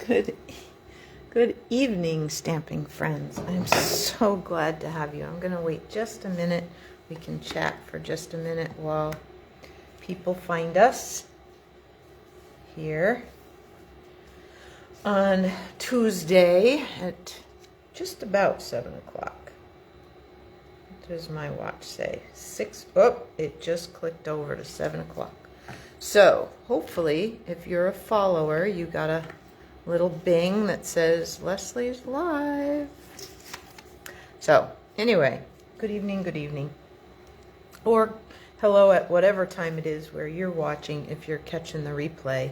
Good evening, stamping friends. I'm so glad to have you. I'm going to wait just a minute. We can chat for just a minute while people find us here on Tuesday at just about 7 o'clock. What does my watch say? 6. Oh, it just clicked over to 7 o'clock. So hopefully, if you're a follower, you got a little bing that says Leslie's live. So anyway, good evening, or hello at whatever time it is where you're watching. If you're catching the replay,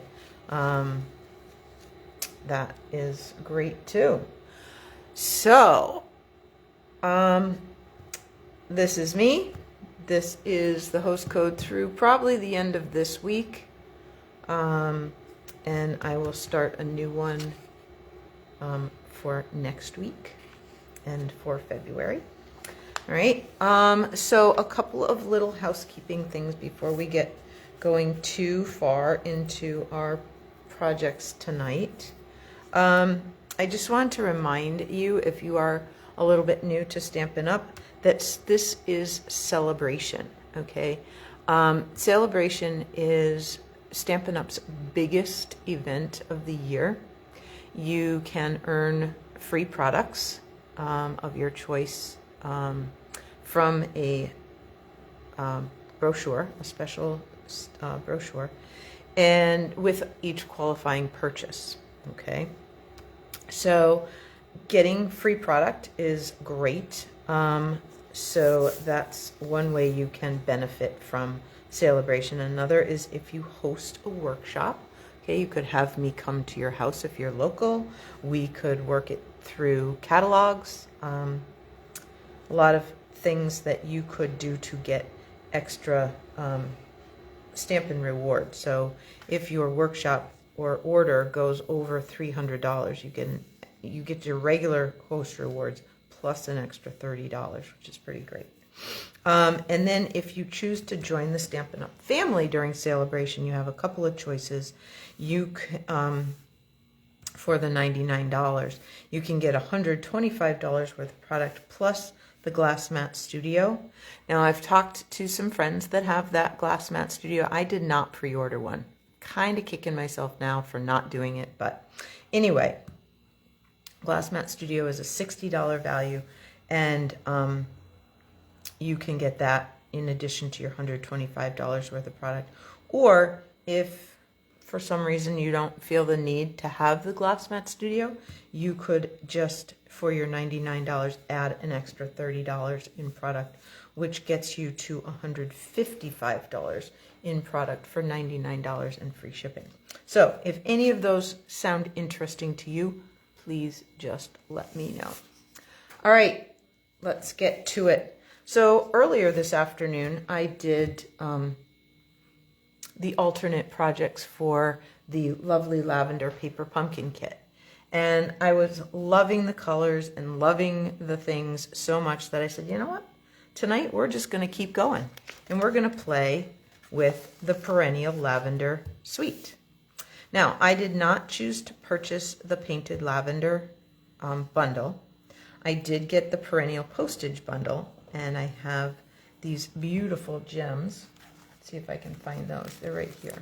that is great too. So this is me. This is the host code through probably the end of this week. And I will start a new one for next week and for February. All right. So a couple of little housekeeping things before we get going too far into our projects tonight. I just want to remind you, if you are a little bit new to Stampin' Up, that this is Celebration. Okay. Celebration is Stampin' Up's biggest event of the year. You can earn free products of your choice from a brochure, a special brochure, and with each qualifying purchase. Okay, so getting free product is great. So that's one way you can benefit from Celebration. Another is if you host a workshop. Okay, you could have me come to your house if you're local. We could work it through catalogs. A lot of things that you could do to get extra Stampin' reward. So if your workshop or order goes over $300, you get your regular host rewards plus an extra $30, which is pretty great. And then if you choose to join the Stampin' Up family during Celebration, you have a couple of choices. You for the $99, you can get $125 worth of product plus the Glass Mat Studio. Now, I've talked to some friends that have that Glass Mat Studio. I did not pre-order one. Kind of kicking myself now for not doing it, but anyway, Glass Mat Studio is a $60 value, and you can get that in addition to your $125 worth of product. Or if for some reason you don't feel the need to have the Glass Mat Studio, you could just, for your $99, add an extra $30 in product, which gets you to $155 in product for $99 and free shipping. So if any of those sound interesting to you, please just let me know. All right, let's get to it. So earlier this afternoon, I did the alternate projects for the lovely lavender paper pumpkin kit. And I was loving the colors and loving the things so much that I said, you know what? Tonight we're just going to keep going. And we're going to play with the Perennial Lavender Suite. Now, I did not choose to purchase the Painted Lavender bundle. I did get the Perennial Postage bundle, and I have these beautiful gems. Let's see if I can find those. They're right here.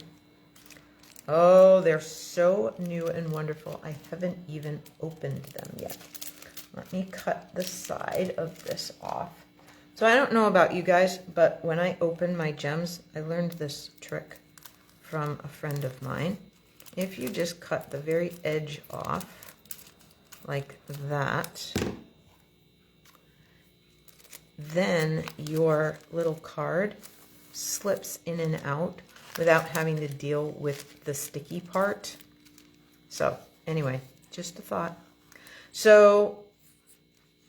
Oh, they're so new and wonderful. I haven't even opened them yet. Let me cut the side of this off. So I don't know about you guys, but when I open my gems, I learned this trick from a friend of mine. If you just cut the very edge off, like that, then your little card slips in and out without having to deal with the sticky part. So anyway, just a thought. So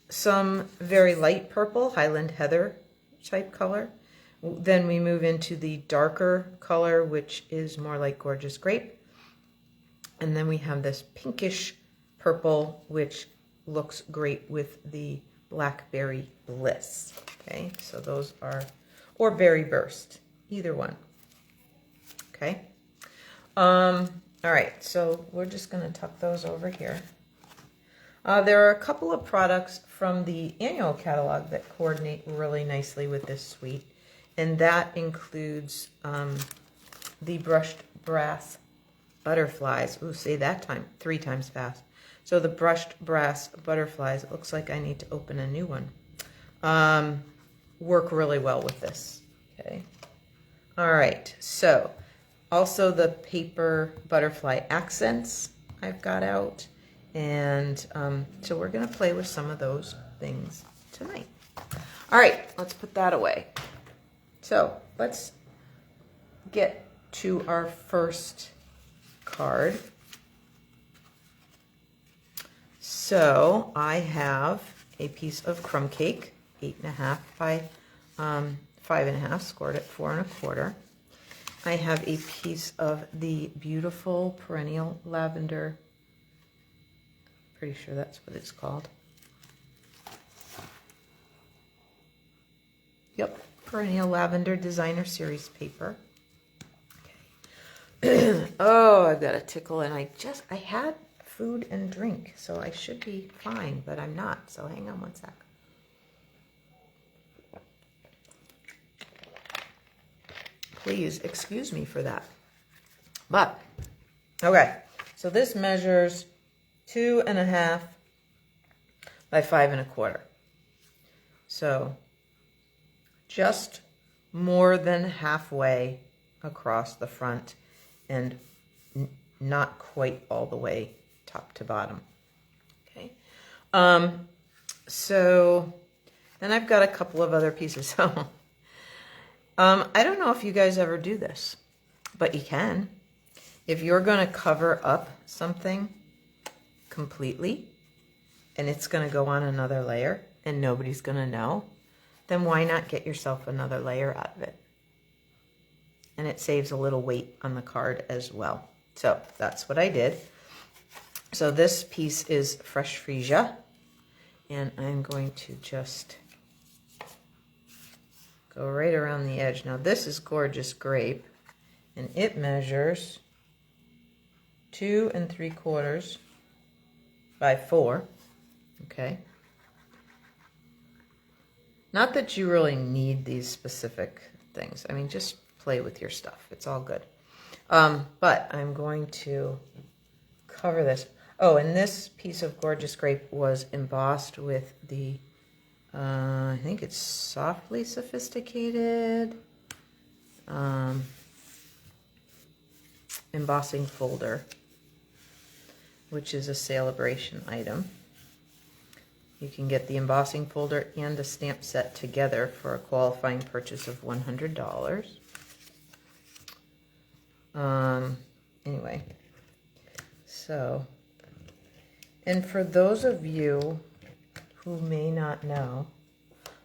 some very light purple, Highland Heather type color. Then we move into the darker color, which is more like Gorgeous Grape. And then we have this pinkish purple, which looks great with the Blackberry Bliss. Okay, so those are, or Berry Burst, either one. Okay. All right, so we're just going to tuck those over here. There are a couple of products from the annual catalog that coordinate really nicely with this suite, and that includes the brushed brass butterflies. Ooh, say that 3 times fast. So the brushed brass butterflies, it looks like I need to open a new one. Work really well with this. Okay. All right, so also the paper butterfly accents I've got out. And so we're going to play with some of those things tonight. All right, let's put that away. So let's get to our first card. So I have a piece of crumb cake, 8.5 by 5.5, scored at 4 1/4. I have a piece of the beautiful Perennial Lavender. Pretty sure that's what it's called. Yep, Perennial Lavender Designer Series paper. Okay. Oh, I've got a tickle, and I had food and drink, so I should be fine, but I'm not. So hang on one sec. Please excuse me for that. But okay, so this measures 2.5 by 5 1/4. So just more than halfway across the front and not quite all the way top to bottom. Okay. So then I've got a couple of other pieces. So I don't know if you guys ever do this, but you can. If you're going to cover up something completely and it's going to go on another layer and nobody's going to know, then why not get yourself another layer out of it? And it saves a little weight on the card as well. So that's what I did. So this piece is fresh freesia, and I'm going to just go right around the edge. Now this is Gorgeous Grape, and it measures 2 3/4 by 4. Okay. Not that you really need these specific things. I mean, just play with your stuff. It's all good. But I'm going to cover this. Oh, and this piece of Gorgeous Grape was embossed with the, I think it's Softly Sophisticated embossing folder, which is a Celebration item. You can get the embossing folder and a stamp set together for a qualifying purchase of $100. Anyway, so, and for those of you who may not know,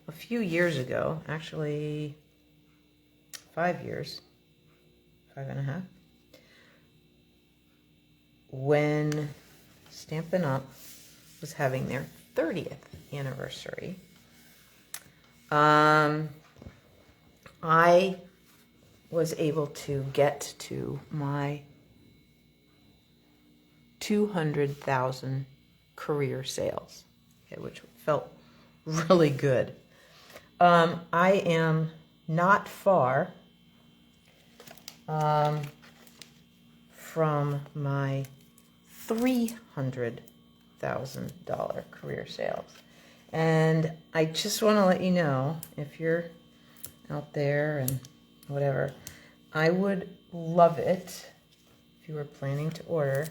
a few years ago, actually 5 years, 5.5, when Stampin' Up! Was having their 30th anniversary, I was able to get to my 200,000 career sales, okay, which felt really good. I am not far from my $300,000 career sales. And I just want to let you know, if you're out there and whatever, I would love it if you were planning to order,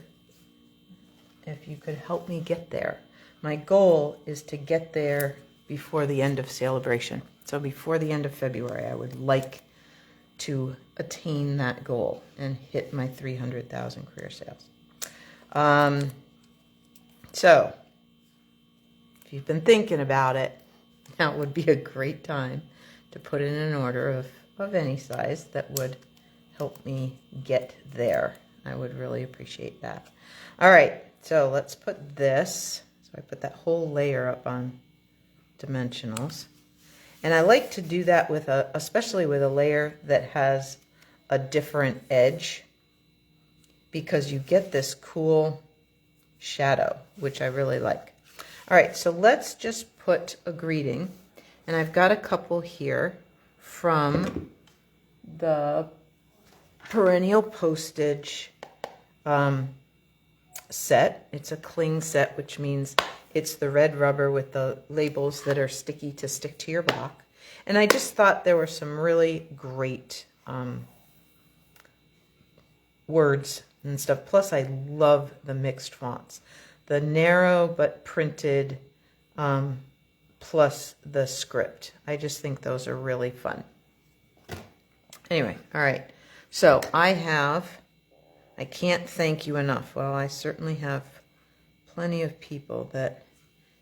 if you could help me get there. My goal is to get there before the end of Celebration. So before the end of February, I would like to attain that goal and hit my 300,000 career sales. So if you've been thinking about it, now would be a great time to put in an order of any size that would help me get there. I would really appreciate that. All right, so let's put this. So I put that whole layer up on dimensionals. And I like to do that with especially with a layer that has a different edge, because you get this cool shadow, which I really like. All right, so let's just put a greeting. And I've got a couple here from the Perennial Postage set. It's a cling set, which means it's the red rubber with the labels that are sticky to stick to your block. And I just thought there were some really great words and stuff. Plus, I love the mixed fonts. The narrow but printed plus the script. I just think those are really fun. Anyway, all right. So I can't thank you enough. Well, I certainly have plenty of people that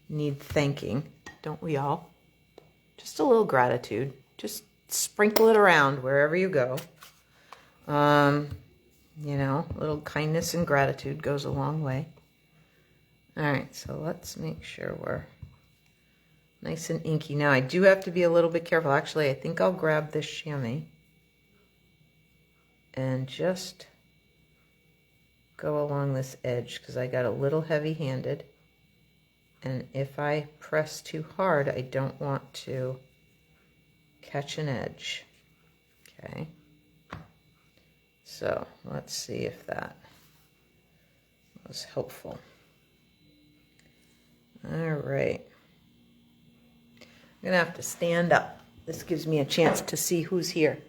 need thanking. Don't we all? Just a little gratitude. Just sprinkle it around wherever you go. You know, a little kindness and gratitude goes a long way. All right, so let's make sure we're nice and inky. Now, I do have to be a little bit careful. Actually, I think I'll grab this chamois and just go along this edge because I got a little heavy-handed. And if I press too hard, I don't want to catch an edge. Okay. So let's see if that was helpful. All right. I'm going to have to stand up. This gives me a chance to see who's here.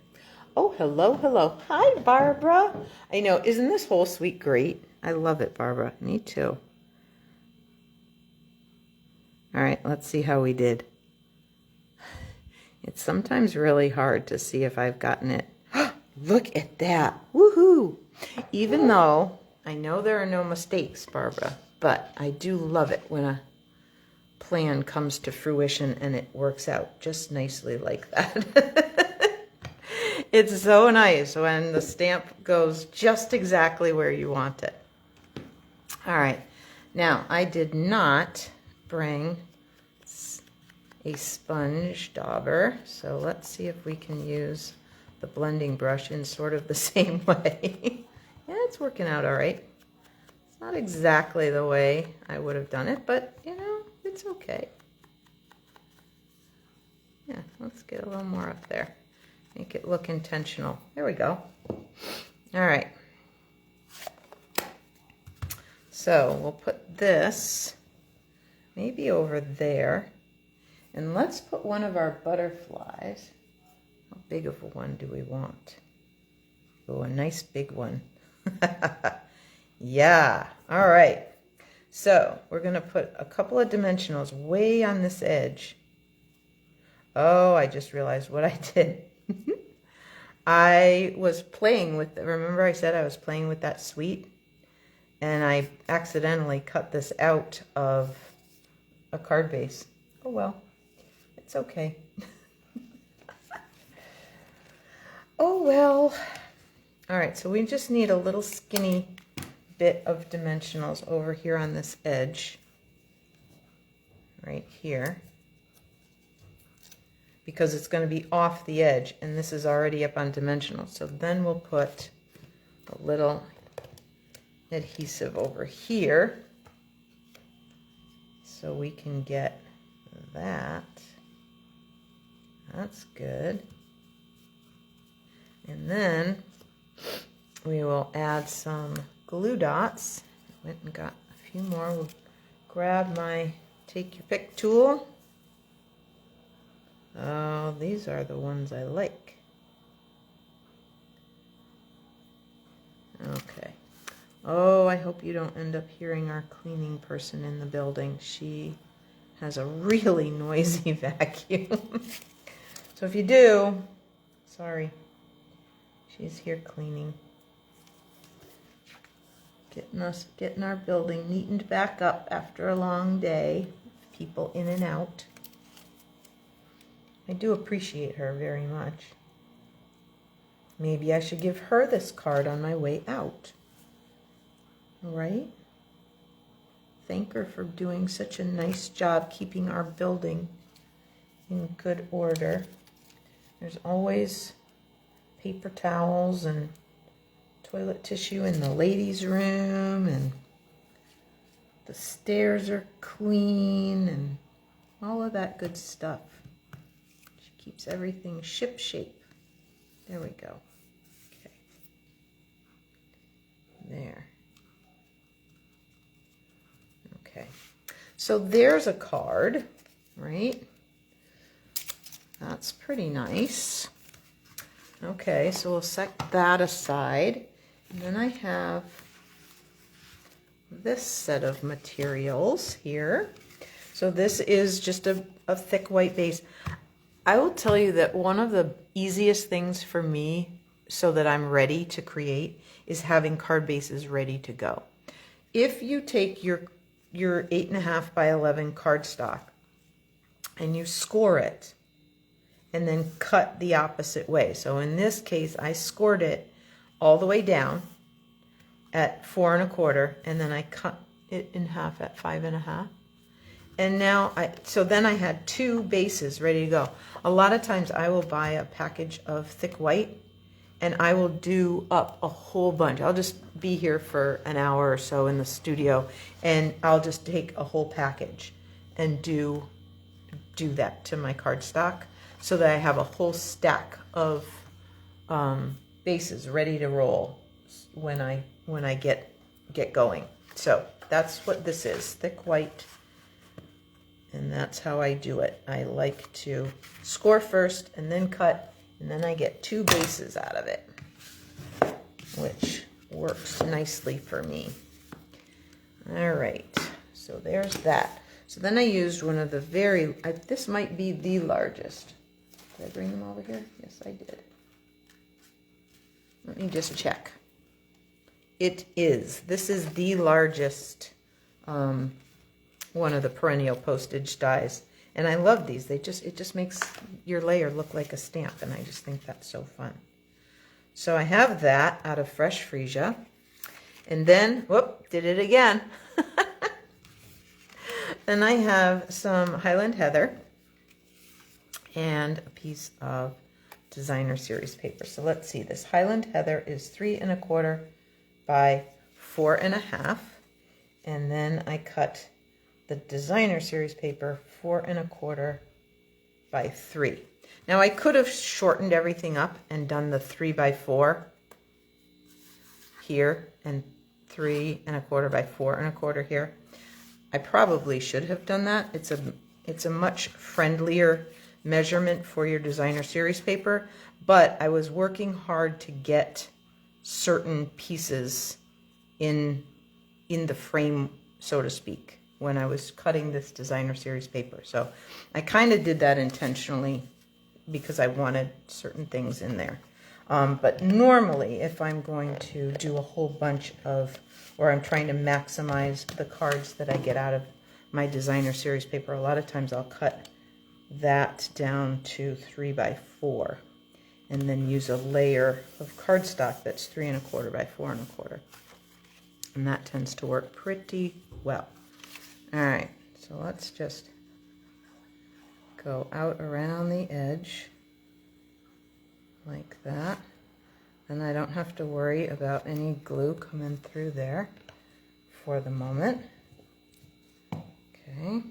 Oh, hello, hello. Hi, Barbara. I know, isn't this whole suite great? I love it, Barbara. Me too. All right, let's see how we did. It's sometimes really hard to see if I've gotten it. Look at that. Woohoo! Even though I know there are no mistakes, Barbara, but I do love it when a plan comes to fruition and it works out just nicely like that. It's so nice when the stamp goes just exactly where you want it. All right. Now, I did not bring a sponge dauber, so let's see if we can use the blending brush in sort of the same way. Yeah, it's working out all right. It's not exactly the way I would have done it, but you know, it's okay. Yeah, let's get a little more up there. Make it look intentional. There we go. All right. So we'll put this maybe over there. And let's put one of our butterflies. How big of a one do we want? Oh, a nice big one. Yeah. All right. So we're going to put a couple of dimensionals way on this edge. Oh, I just realized what I did. I was playing with, remember I said I was playing with that suite? And I accidentally cut this out of a card base. Oh well, it's okay. Oh well. All right, so we just need a little skinny bit of dimensionals over here on this edge. Right here. Because it's going to be off the edge, and this is already up on dimensional. So then we'll put a little adhesive over here so we can get that. That's good. And then we will add some glue dots. Went and got a few more. We'll grab my take your pick tool. Oh, these are the ones I like. Okay. Oh, I hope you don't end up hearing our cleaning person in the building. She has a really noisy vacuum. So if you do, sorry. She's here cleaning. Getting our building neatened back up after a long day. People in and out. I do appreciate her very much. Maybe I should give her this card on my way out. Right? Thank her for doing such a nice job keeping our building in good order. There's always paper towels and toilet tissue in the ladies' room, and the stairs are clean, and all of that good stuff. She keeps everything ship shape. There we go. Okay. There. Okay. So there's a card, right? That's pretty nice. Okay, so we'll set that aside. And then I have this set of materials here. So this is just a thick white base. I will tell you that one of the easiest things for me so that I'm ready to create is having card bases ready to go. If you take your 8.5 by 11 cardstock and you score it and then cut the opposite way. So in this case, I scored it all the way down at 4 1/4, and then I cut it in half at 5 1/2. And now so then I had 2 bases ready to go. A lot of times I will buy a package of thick white and I will do up a whole bunch. I'll just be here for an hour or so in the studio, and I'll just take a whole package and do that to my cardstock, so that I have a whole stack of bases ready to roll when I get going. So that's what this is, thick white, and that's how I do it. I like to score first and then cut, and then I get 2 bases out of it, which works nicely for me. All right, so there's that. So then I used one of the this might be the largest. Did I bring them over here? Yes, I did. Let me just check. It is. This is the largest one of the Perennial postage dies. And I love these. It just makes your layer look like a stamp, and I just think that's so fun. So I have that out of Fresh Freesia. And then, whoop, did it again. Then I have some Highland Heather and a piece of Designer Series paper. So let's see, this Highland Heather is 3 1/4 by 4 1/2. And then I cut the Designer Series paper 4 1/4 by 3. Now I could have shortened everything up and done the 3 by 4 here and 3 1/4 by 4 1/4 here. I probably should have done that. It's a much friendlier measurement for your Designer Series paper, but I was working hard to get certain pieces in the frame, so to speak, when I was cutting this Designer Series paper. So I kind of did that intentionally because I wanted certain things in there. But normally, if I'm going to do a whole bunch of, or I'm trying to maximize the cards that I get out of my Designer Series paper, a lot of times I'll cut that down to 3 by 4 and then use a layer of cardstock that's 3 1/4 by 4 1/4. And that tends to work pretty well. All right, so let's just go out around the edge like that. And I don't have to worry about any glue coming through there for the moment. Okay.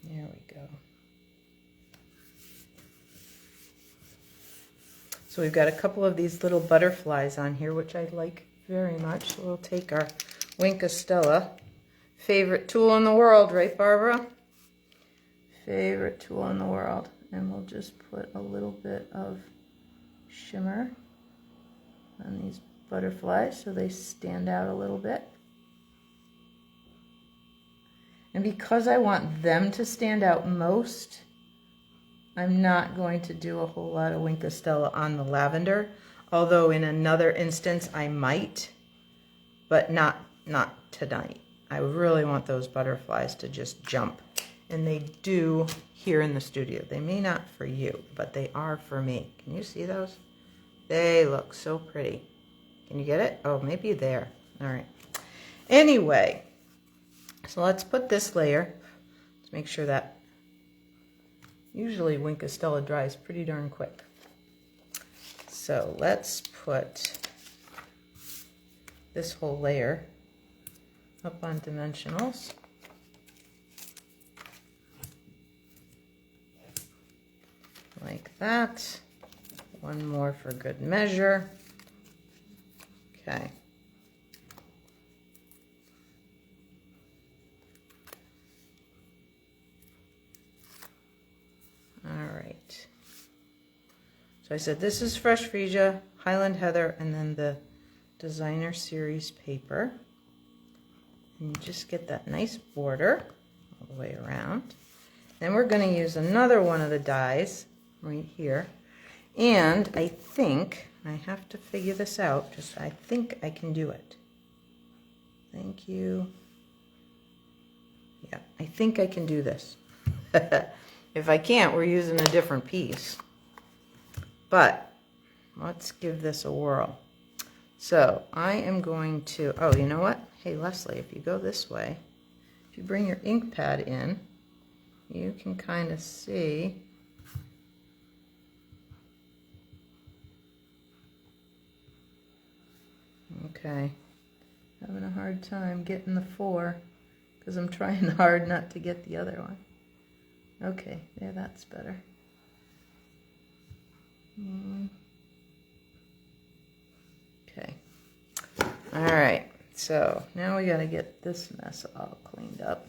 There we go. So we've got a couple of these little butterflies on here, which I like very much. So we'll take our Wink&Stella, favorite tool in the world, right, Barbara? Favorite tool in the world. And we'll just put a little bit of shimmer on these butterflies so they stand out a little bit. And because I want them to stand out most, I'm not going to do a whole lot of Wink&Stella on the lavender, although in another instance I might, but not tonight. I really want those butterflies to just jump, and they do here in the studio. They may not for you, but they are for me. Can you see those? They look so pretty. Can you get it? Oh, maybe there. All right. Anyway, so let's put this layer. Let's make sure that Usually Wink-Stella dries pretty darn quick. So let's put this whole layer up on dimensionals. Like that. One more for good measure. Okay. All right. So I said this is Fresh Freesia, Highland Heather, and then the Designer Series paper. And you just get that nice border all the way around. Then we're going to use another one of the dies right here. And I think, I have to figure this out, I think I can do it. Thank you. Yeah, I think I can do this. If I can't, we're using a different piece. But let's give this a whirl. So I am going to, oh, you know what? Hey, Leslie, if you go this way, if you bring your ink pad in, you can kind of see. Okay, having a hard time getting the 4 because I'm trying hard not to get the other one. Okay, there, that's better. Okay. All right, so now we got to get this mess all cleaned up.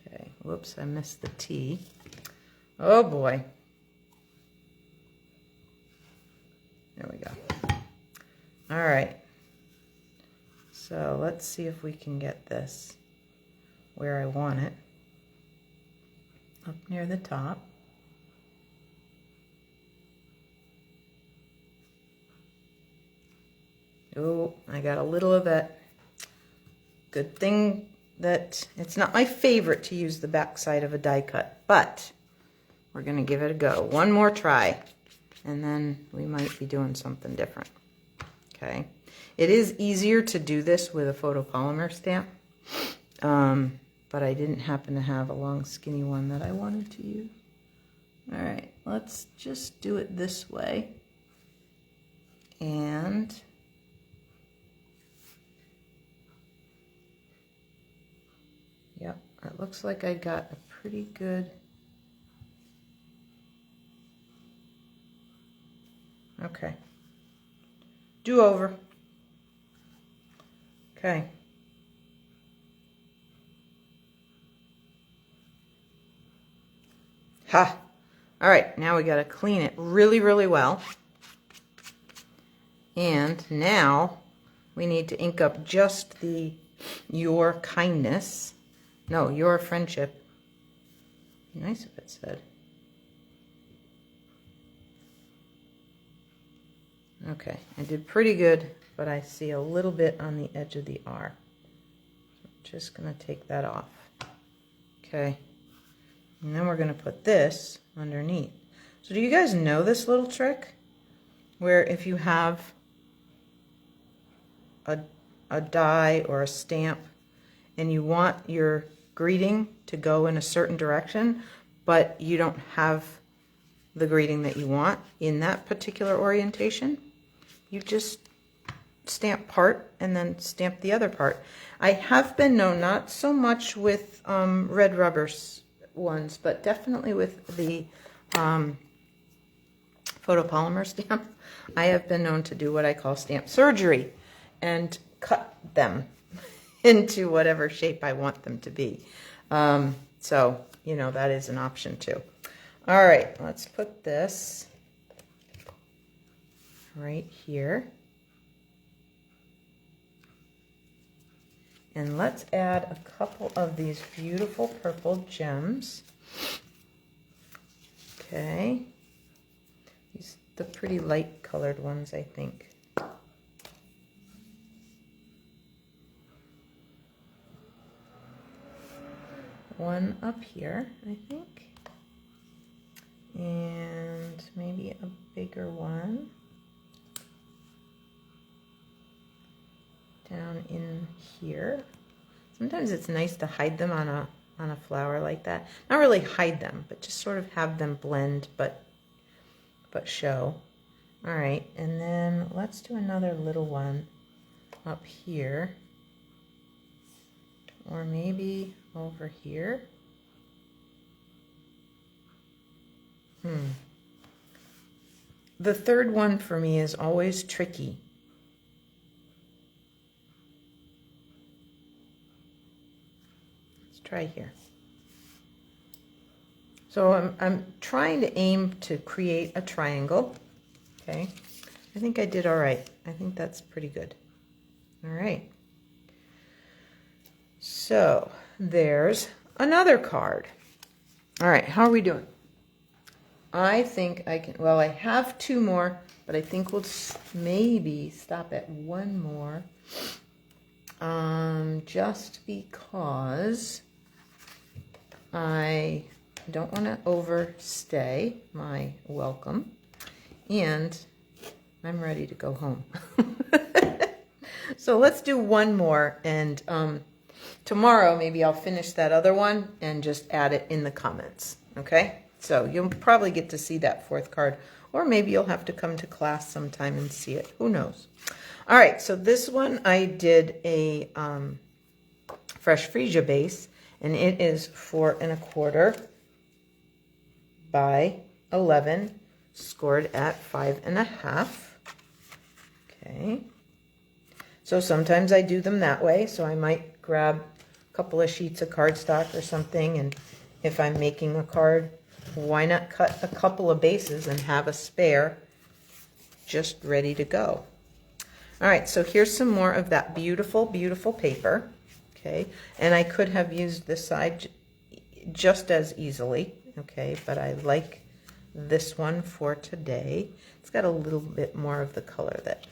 Okay, whoops, I missed the T. Oh boy. There we go. All right. So let's see if we can get this where I want it. Up near the top. Oh, I got a little of that. Good thing that it's not my favorite to use the back side of a die cut, but we're going to give it a go. One more try, and then we might be doing something different. Okay. It is easier to do this with a photopolymer stamp, but I didn't happen to have a long skinny one that I wanted to use. All right, let's just do it this way. And yep, it looks like I got a pretty good. Okay. Do over. Okay. Ha! All right, now we got to clean it really, really well. And now we need to ink up just the Your Kindness. No, Your Friendship. Be nice if it said. Okay, I did pretty good, but I see a little bit on the edge of the R. So I'm just going to take that off. Okay, and then we're going to put this underneath. So do you guys know this little trick? Where if you have a die or a stamp and you want your greeting to go in a certain direction, but you don't have the greeting that you want in that particular orientation, you just stamp part and then stamp the other part. I have been known, not so much with red rubber ones, but definitely with the photopolymer stamp, I have been known to do what I call stamp surgery and cut them into whatever shape I want them to be. So, you know, that is an option too. All right, let's put this right here. And let's add a couple of these beautiful purple gems. Okay. These the pretty light colored ones, I think. One up here, I think. And maybe a bigger one down in here. Sometimes it's nice to hide them on on a flower like that. Not really hide them, but just sort of have them blend, but show. All right, and then let's do another little one up here, or maybe over here. The third one for me is always tricky. Let's try here. So I'm trying to aim to create a triangle. Okay, I think I did all right. I think that's pretty good. All right. So there's another card. All right, how are we doing? I think I can, well, I have two more, but I think we'll maybe stop at one more. Just because I don't want to overstay my welcome, and I'm ready to go home. So let's do one more, and tomorrow maybe I'll finish that other one and just add it in the comments, okay? So you'll probably get to see that fourth card, or maybe you'll have to come to class sometime and see it. Who knows? All right, so this one I did a fresh freesia base, and it is 4 1/4 by 11, scored at 5 1/2. Okay. So sometimes I do them that way, so I might grab a couple of sheets of cardstock or something, and if I'm making a card, why not cut a couple of bases and have a spare just ready to go? All right, so here's some more of that beautiful, beautiful paper, okay? And I could have used this side just as easily, okay? But I like this one for today. It's got a little bit more of the color that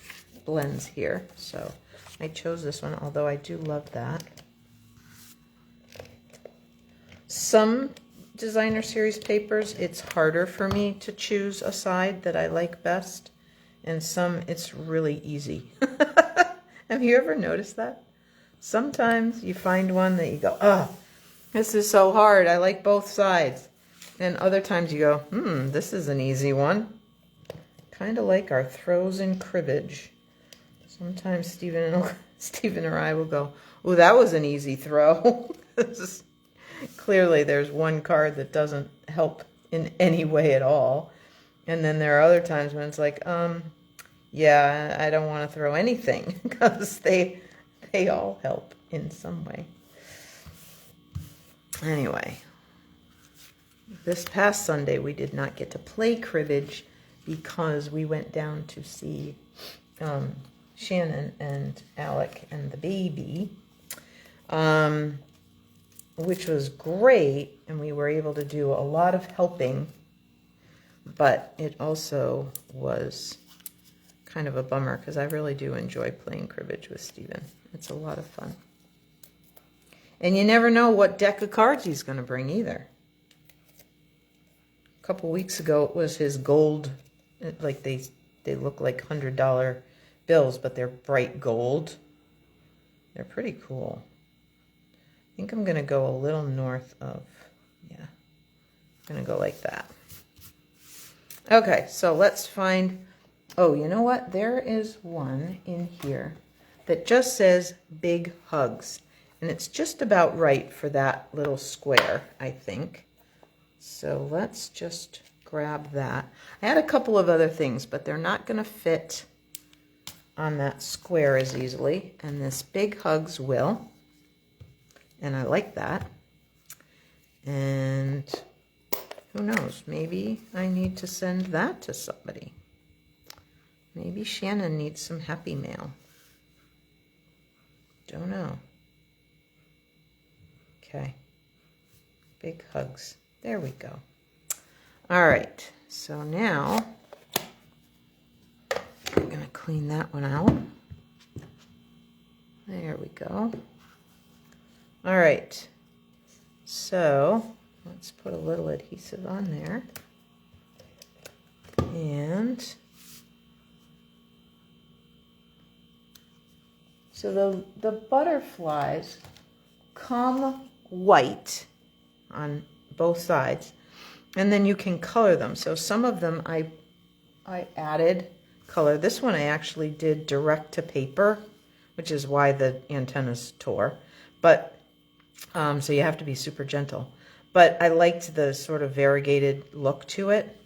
blends here, so I chose this one, although I do love that. Some designer series papers, it's harder for me to choose a side that I like best, and some it's really easy. Have you ever noticed that? Sometimes you find one that you go, oh, this is so hard, I like both sides. And other times you go, this is an easy one. Kind of like our throws and cribbage. Sometimes Stephen or I will go, oh, that was an easy throw. Clearly there's one card that doesn't help in any way at all. And then there are other times when it's like, yeah, I don't want to throw anything, because they all help in some way. Anyway, this past Sunday we did not get to play cribbage because we went down to see Shannon and Alec and the baby, which was great, and we were able to do a lot of helping, but it also was kind of a bummer because I really do enjoy playing cribbage with Stephen. It's a lot of fun. And you never know what deck of cards he's going to bring either. A couple weeks ago it was his gold, like they look like $100 bills, but they're bright gold. They're pretty cool. I think I'm going to go a little north of, yeah, I'm going to go like that. Okay, so let's find, oh, you know what? There is one in here that just says big hugs. And it's just about right for that little square, I think. So let's just grab that. I had a couple of other things, but they're not going to fit on that square as easily. And this big hugs will. And I like that. And who knows, maybe I need to send that to somebody. Maybe Shannon needs some happy mail. Don't know. Okay. Big hugs. There we go. All right. So now I'm going to clean that one out. There we go. All right. So let's put a little adhesive on there. And so the butterflies come white on both sides. And then you can color them. So some of them I added color. This one I actually did direct to paper, which is why the antennas tore. But, so you have to be super gentle. But I liked the sort of variegated look to it.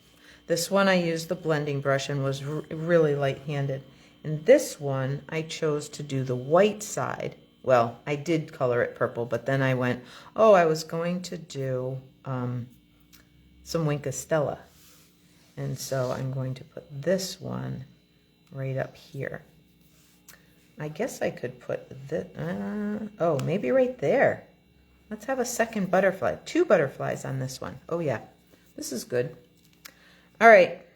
This one I used the blending brush and was really light-handed. And this one I chose to do the white side. Well, I did color it purple, but then I went, oh, I was going to do some Wink Stella. And so I'm going to put this one right up here. I guess I could put this, oh, maybe right there. Let's have a second butterfly. 2 butterflies on this one. Oh yeah, this is good. All right,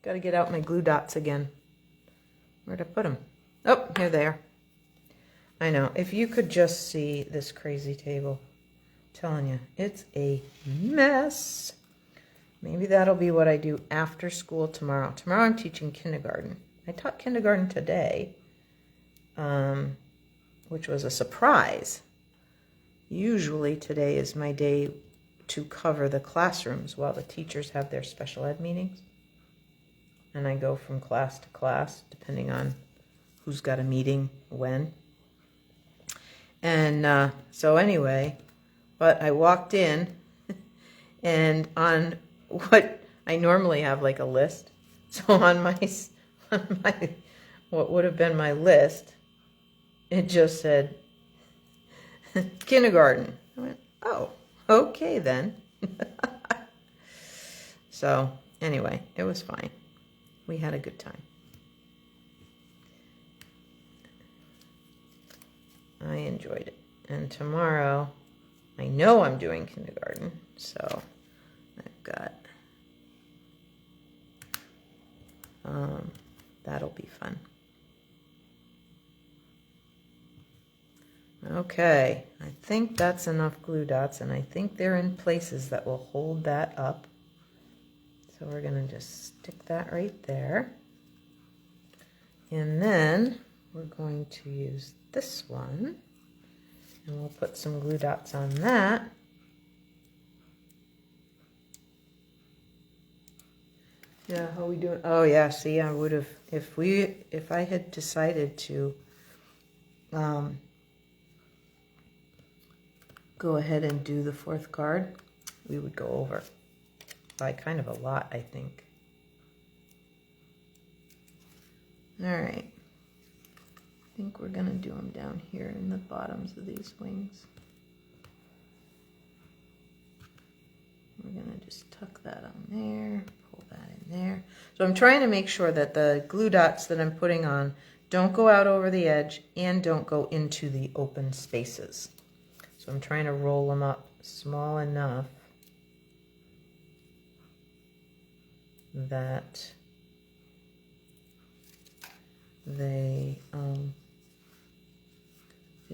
got to get out my glue dots again. Where'd I put them? Oh, here they are. I know, if you could just see this crazy table. I'm telling you, it's a mess. Maybe that'll be what I do after school tomorrow. Tomorrow I'm teaching kindergarten. I taught kindergarten today, which was a surprise. Usually today is my day to cover the classrooms while the teachers have their special ed meetings. And I go from class to class, depending on who's got a meeting when. And so anyway, but I walked in and on what I normally have like a list. So on my what would have been my list, it just said kindergarten. I went, oh, okay then. So anyway, it was fine. We had a good time. I enjoyed it. And tomorrow, I know I'm doing kindergarten, so I've got, that'll be fun. Okay, I think that's enough glue dots, and I think they're in places that will hold that up. So we're going to just stick that right there. And then we're going to use this one, and we'll put some glue dots on that. Yeah, how are we doing? Oh yeah, see, I would have, if I had decided to go ahead and do the 4th card, we would go over by kind of a lot, I think. All right. I think we're gonna do them down here in the bottoms of these wings. We're gonna just tuck that on there, pull that in there. So I'm trying to make sure that the glue dots that I'm putting on don't go out over the edge and don't go into the open spaces. So I'm trying to roll them up small enough that they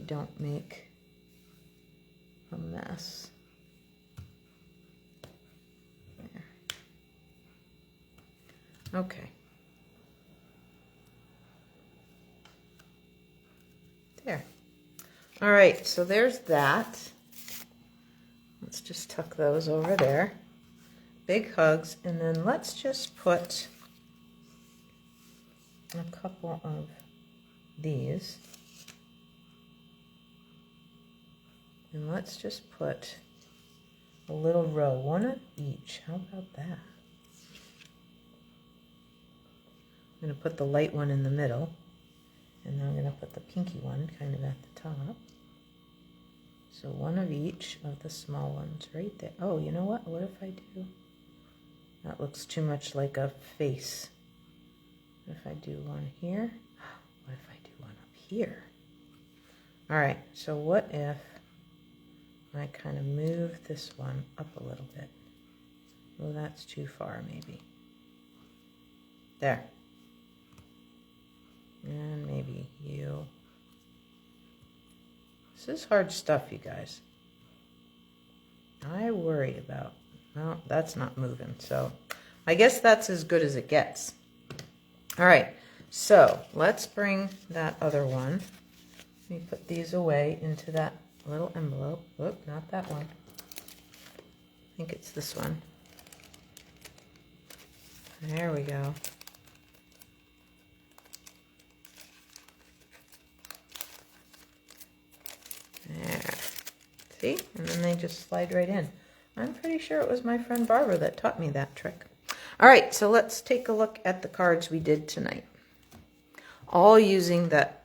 don't make a mess. There. Okay. There. All right, so there's that. Let's just tuck those over there. Big hugs, and then let's just put a couple of these. And let's just put a little row, one of each. How about that? I'm going to put the light one in the middle, and then I'm going to put the pinky one kind of at the top. So one of each of the small ones right there. Oh, you know what? What if I do? That looks too much like a face. What if I do one here? What if I do one up here? All right, so what if I kind of move this one up a little bit? Oh, that's too far maybe. There. And maybe you. This is hard stuff, you guys. I worry about, well, that's not moving, so I guess that's as good as it gets. All right, so let's bring that other one. Let me put these away into that little envelope. Oop, not that one. think it's this one. There we go. There. See? And then they just slide right in. I'm pretty sure it was my friend Barbara that taught me that trick. All right, so let's take a look at the cards we did tonight. All using that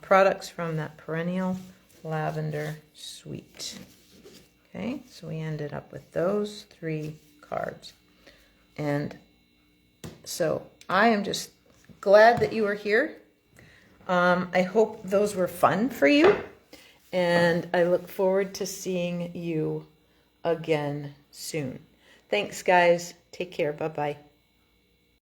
products from that Perennial Lavender suite. Okay, so we ended up with those 3 cards. And so I am just glad that you were here. I hope those were fun for you. And I look forward to seeing you again soon. Thanks, guys. Take care. Bye-bye.